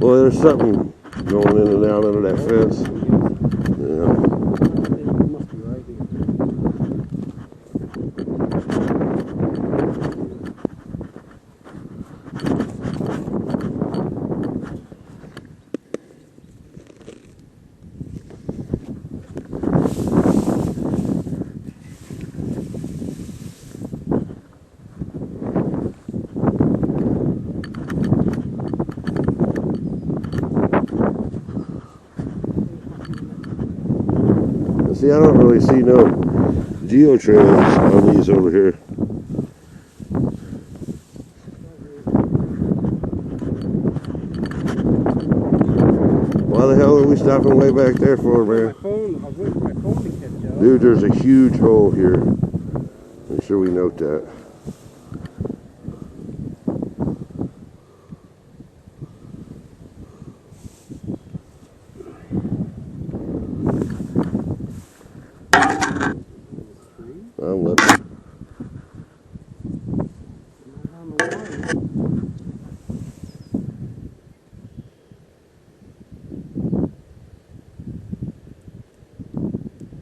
Well, there's something going in and out under that fence. Yeah. See, I don't really see no geotrails on these over here. Why the hell are we stopping way back there for, man? Dude, there's a huge hole here. Make sure we note that. I'm looking.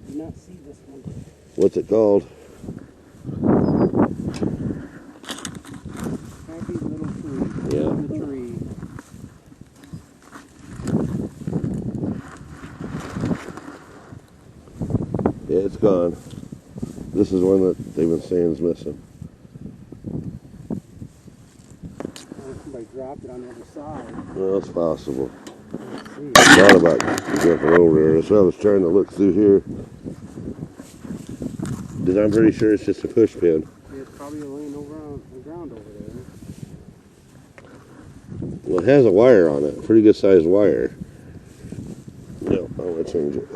Do not see this one. What's it called? Happy little tree. Yeah. The tree. Yeah, it's gone. This is one that they've been saying is missing. Somebody dropped it on the other side. Well, it's possible. I thought about jumping over there, so I was trying to look through here. I'm pretty sure it's just a push pin. Yeah, it's probably laying over on the ground over there. Well, it has a wire on it, a pretty good sized wire. No, I'm going to change it.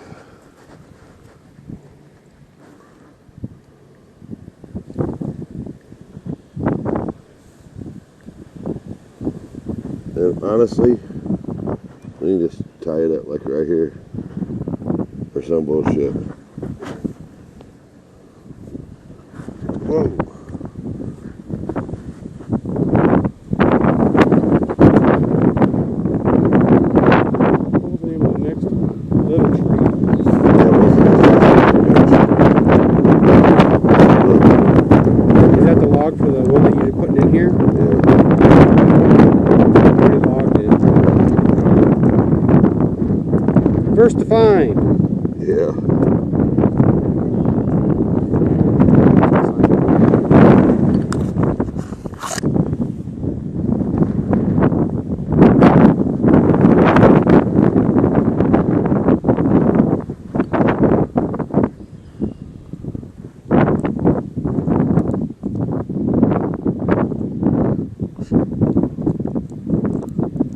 And honestly, we can just tie it up like right here or some bullshit. Whoa. What was the name of the next little tree? Is that the log for the one that you're putting in here? Yeah. Already logged it. First to find. Yeah.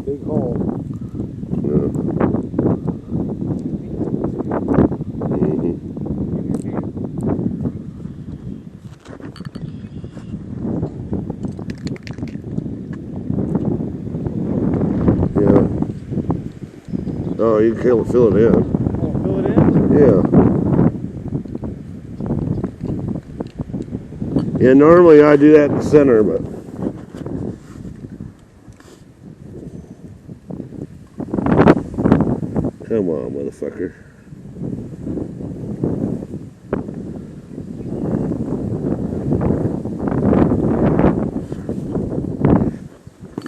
Big hole. Yeah. Oh, you can fill it in. Oh, fill it in? Yeah. Yeah, normally I do that in the center, but come on, motherfucker.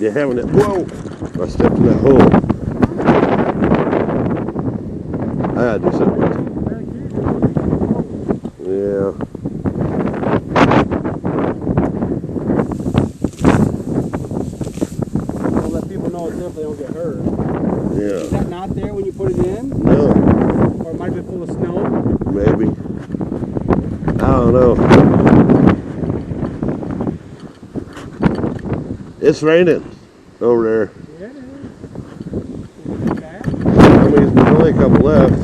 You having it? Whoa! I stepped in that hole. I gotta do something with it. Yeah. I'll let people know it's there if they don't get hurt. Yeah. Is that not there when you put it in? No. Or it might have been full of snow? Maybe. I don't know. It's raining over there. Yeah, it is. Okay. I mean, there's only a couple left.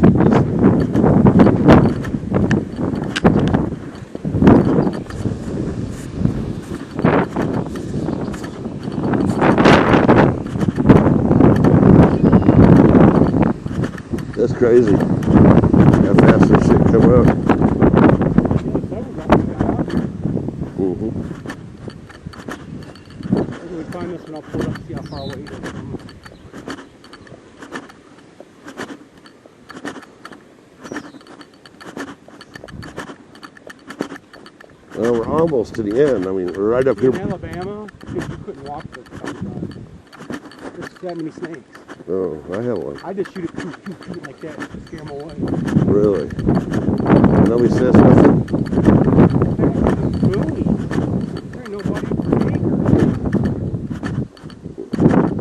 That's crazy. How fast this shit come up. Maybe we find this one, I'll pull it up, see how far away it is from us. Well, we're almost to the end. I mean, we're right up here. In Alabama, you couldn't walk the countryside. There's that many snakes. Oh, I have one. I just shoot it like that to scare them away. Really? Nobody says nothing? There ain't nobody for acres.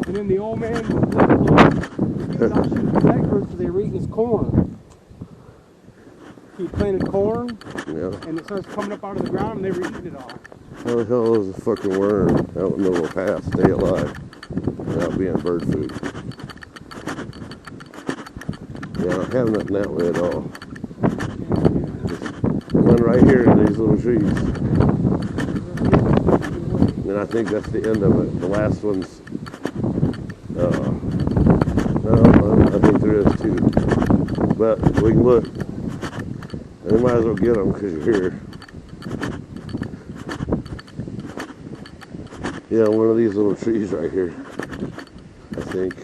And then the old man was out shooting blackbirds because they were eating his corn. He planted corn, Yeah. and it starts coming up out of the ground, and they were eating it all. How the hell is a fucking worm out in the middle of a path stay alive without being bird food? Yeah, I don't have nothing that way at all. Just one right here in these little trees. And I think that's the end of it. The last one's, no, I think there is too. But we can look. And we might as well get them because you're here. Yeah, one of these little trees right here, I think.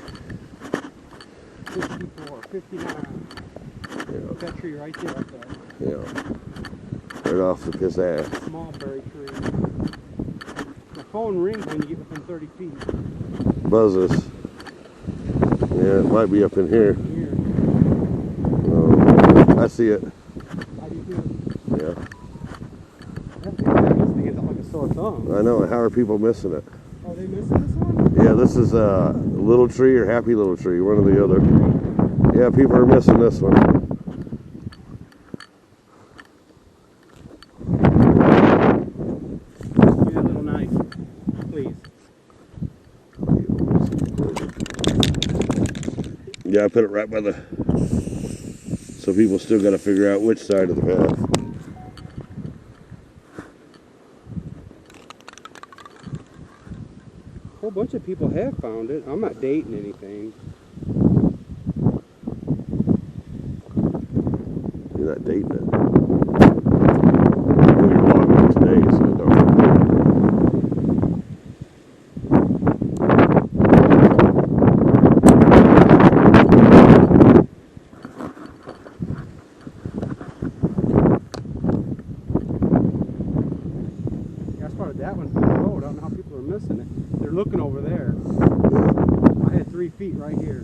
54, 59. Yeah. That tree right there, like that. Yeah. Right off the piss ass. Small berry tree. The phone rings when you get within 30 feet. Buzzes. Yeah, it might be up in here. Here. I see it. How do you do it? Yeah. This thing is like a sore thumb. I know. How are people missing it? Are they missing this one? Yeah, this is a little tree or happy little tree, one or the other. Yeah, people are missing this one. Give me that little knife, please. Yeah, I put it right by the... So people still got to figure out which side of the path. A whole bunch of people have found it. I'm not dating anything. You're not dating it. Well, you're logging today, so don't. Yeah, I spotted that one from the road. I don't know how people are missing it. They're looking over there. I had 3 feet right here.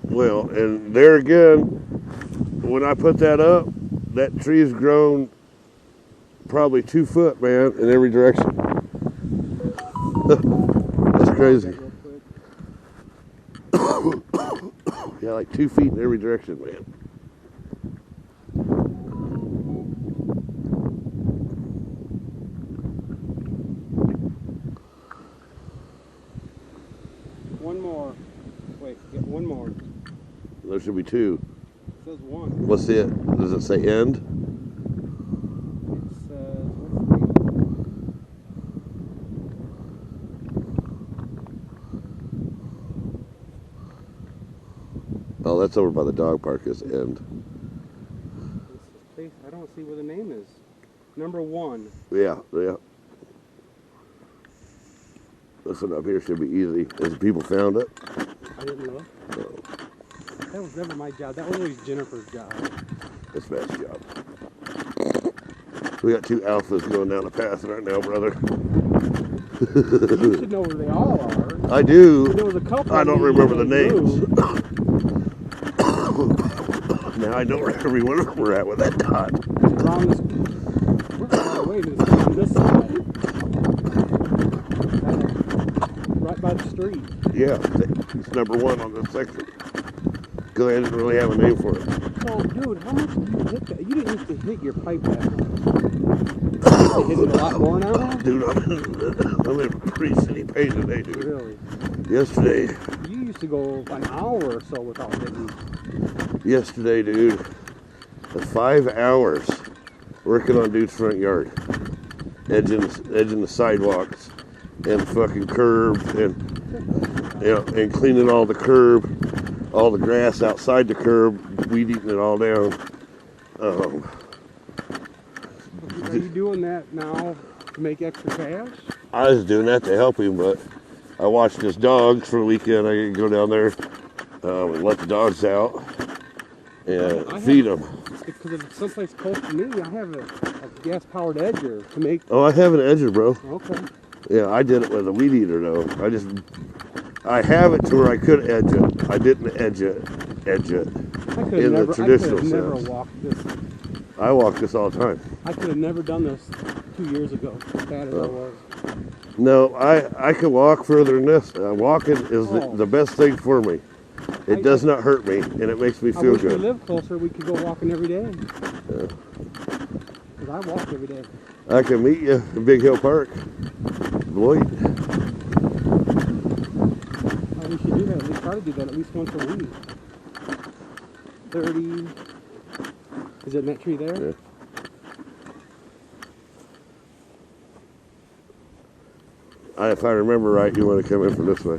Well, and there again, when I put that up, that tree's grown probably 2 foot, man, in every direction. That's crazy. Yeah, like 2 feet in every direction, man. One more. Wait, get one more. There should be 2. It says one. What's it? Does it say end? It says, Oh, that's over by the dog park is end. I don't see where the name is. Number 1. Yeah. This one up here should be easy. Has people found it? I didn't look. That was never my job. That was always Jennifer's job. That's Matt's job. We got 2 alphas going down the path right now, brother. You should know where they all are. I do. There was a couple. I don't remember the names. Now I know where every one of them were at with that dot. Around this, we're far away on this side. Right by the street. Yeah, it's number 1 on this section. Because I didn't really have a name for it. So, dude, how much did you hit that? You didn't used to hit your pipe that much. You hit it a lot more now? Dude, I'm in a pretty city pain today, dude. Really? Yesterday, You used to go an hour or so without hitting. dude, 5 hours working on dude's front yard, edging the sidewalks and the fucking curb and cleaning all the curb, all the grass outside the curb, weed eating it all down. Are you doing that now to make extra cash? I was doing that to help him, but I watched his dogs for the weekend. I could go down there and let the dogs out and feed them. Because if it's someplace close to me, I have a gas-powered edger to make. Oh, I have an edger, bro. Okay. Yeah, I did it with a weed eater though. I have it to where I could edge it. I didn't edge it in the traditional I could have never sense. walked this. I walk this all the time. I could have never done this 2 years ago, as bad as I was. No, I can walk further than this. Walking is the best thing for me. It does not hurt me, and it makes me I feel wish good. we lived closer, we could go walking every day. Yeah. Because I walk every day. I can meet you in Big Hill Park. Lloyd. We should do that. We try to do that at least once a week. 30. Is it in that tree there? Yeah. If I remember right, you want to come in from this way.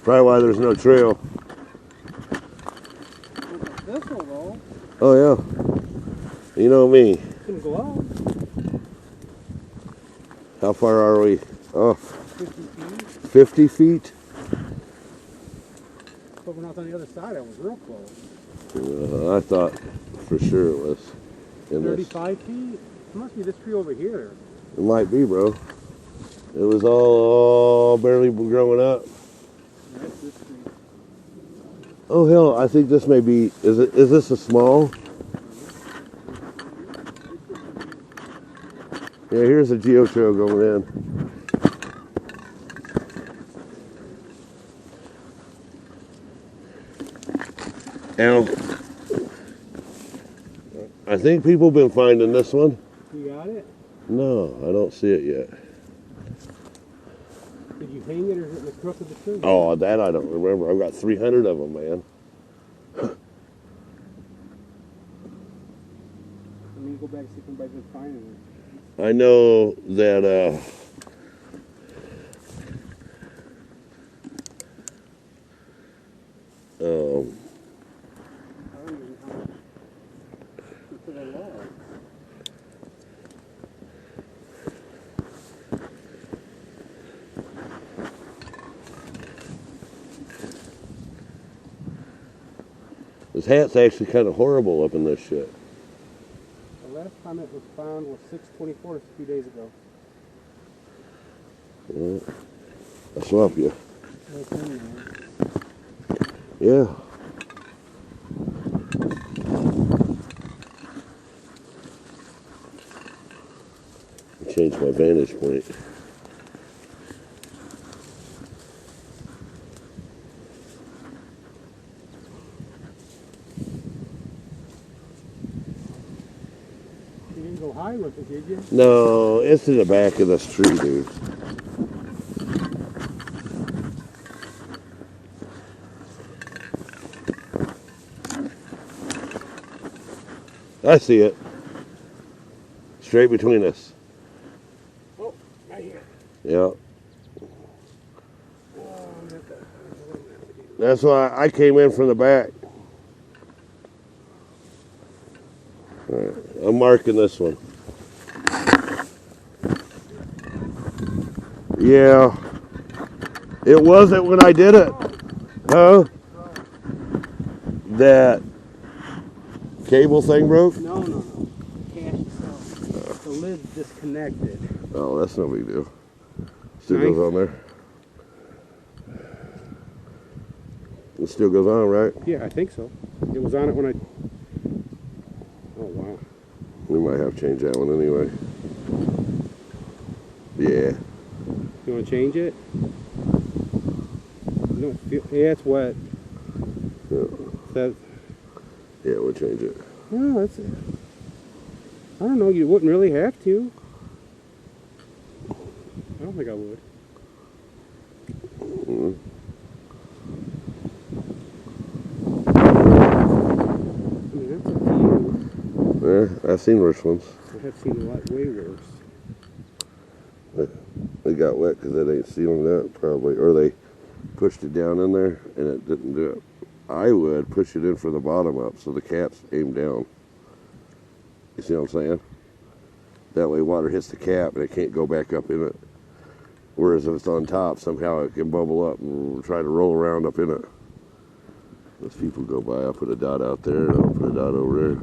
Probably why there's no trail. This will roll. Oh yeah. You know me. It's gonna go out. How far are we? Oh, 50 feet. 50 feet? But we're not on the other side. I was real close. I thought for sure it was in 35 feet? It must be this tree over here. It might be, bro. It was all barely growing up. That's this tree. Oh hell, I think this may be. Is this a small? Yeah, here's a geo trail going in. Now, I think people have been finding this one. You got it? No, I don't see it yet. Did you hang it or is it in the crook of the tree? Oh, that I don't remember. I've got 300 of them, man. Let me go back and see if anybody's been finding it. I know that I don't even know how to put it along. this hat's actually kind of horrible up in this shit. The last time it was found was 6/24, a few days ago. Well, I swamp you. Right in there. Yeah. Change my vantage point. You didn't go high with it, did you? No, it's in the back of this tree, dude. I see it. Straight between us. Oh, right here. Yeah. Oh, That's why I came in from the back. All right, I'm marking this one. Yeah. It wasn't when I did it. Huh? That cable thing broke? No. Cache itself. The lid's disconnected. Oh, that's no big deal. Still Nice. goes on there. It still goes on, right? Yeah, I think so. It was on it when I... Oh, wow. We might have to change that one anyway. Yeah. You want to change it? No, yeah, it's wet. Yeah, That, yeah, we'll change it. oh, that's it. I don't know, you wouldn't really have to. I don't think I would. Mm-hmm. I mean, that's up to you. Yeah, I've seen worse ones. I have seen a lot way worse. They got wet because they ain't sealing that probably, or they pushed it down in there and it didn't do it. I would push it in from the bottom up so the cap's aimed down. You see what I'm saying? That way water hits the cap and it can't go back up in it. Whereas if it's on top, somehow it can bubble up and try to roll around up in it. As people go by, I'll put a dot out there, and I'll put a dot over there.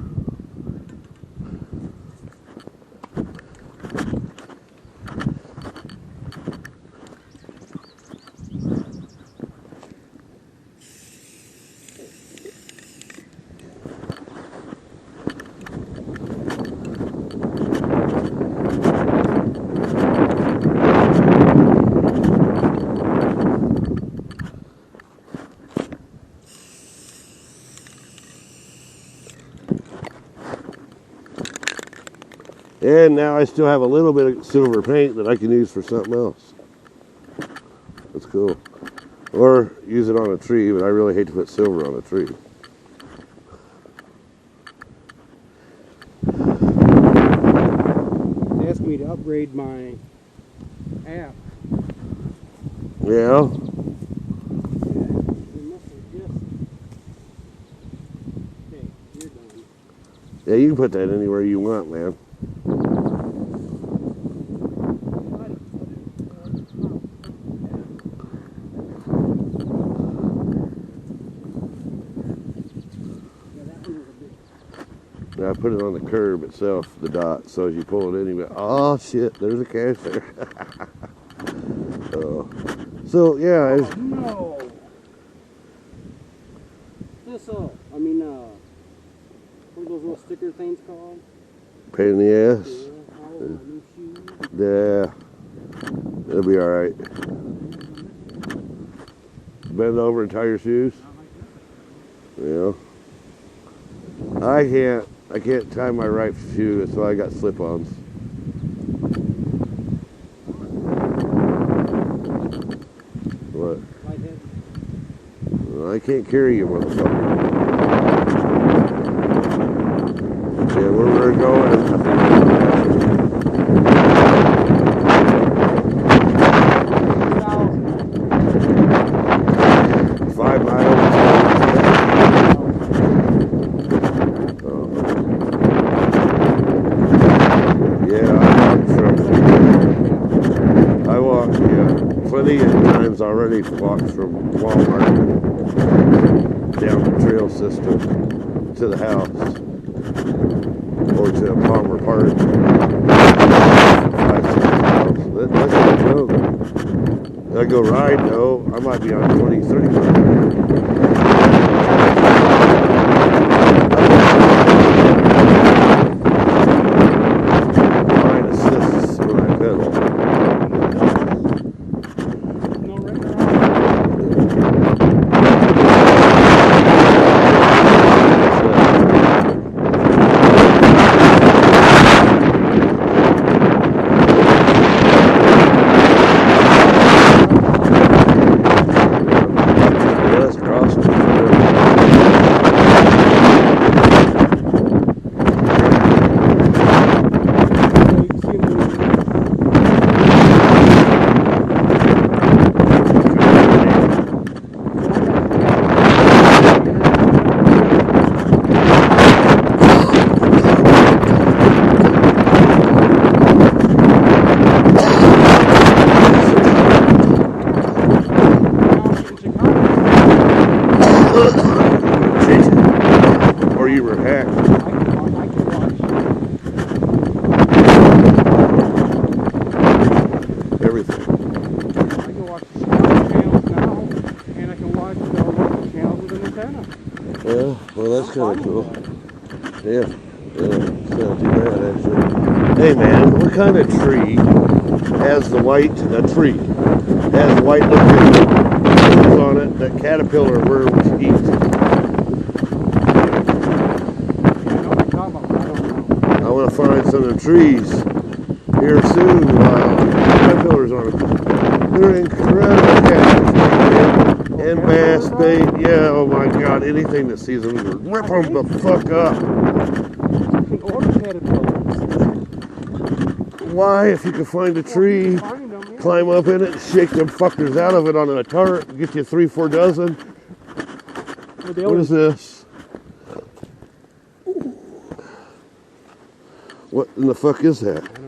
And now I still have a little bit of silver paint that I can use for something else. That's cool. Or use it on a tree, but I really hate to put silver on a tree. They asked me to upgrade my app. Yeah? Yeah, you can put that anywhere you want, man. Now I put it on the curb itself, the dot, so as you pull it in, you go, oh shit, there's a cache there. So yeah. Oh, no. This, I mean, what are those little sticker things called? Pain in the ass. Yeah, Yeah, it'll be all right. Bend over and tie your shoes. Yeah. I can't tie my right shoe, so I got slip-ons. What? Well, I can't carry you, motherfucker. Yeah, where we're going. 5 miles. I walked plenty of times already walked from Walmart down the trail system to the house or to Palmer Park. 5, 6 miles. That's not no. I go ride though, I might be on 20, 30 miles. Or you were hacked. Everything. I can watch the channels now, and I can watch the local channels with an antenna. Yeah, well that's kind of cool. Yeah, it's not too bad actually. Hey man, what kind of tree has the white, tree, has white looking things on it that caterpillar worms eat? I want to find some of the trees here soon while caterpillars on them. They're incredible caterpillars, man. And bass bait, yeah, oh my god, anything that sees them, rip them the fuck up. You can order caterpillars. Why, if you can find a tree, climb up in it, shake them fuckers out of it on a tart, get you 3-4 dozen. What is this? What in the fuck is that?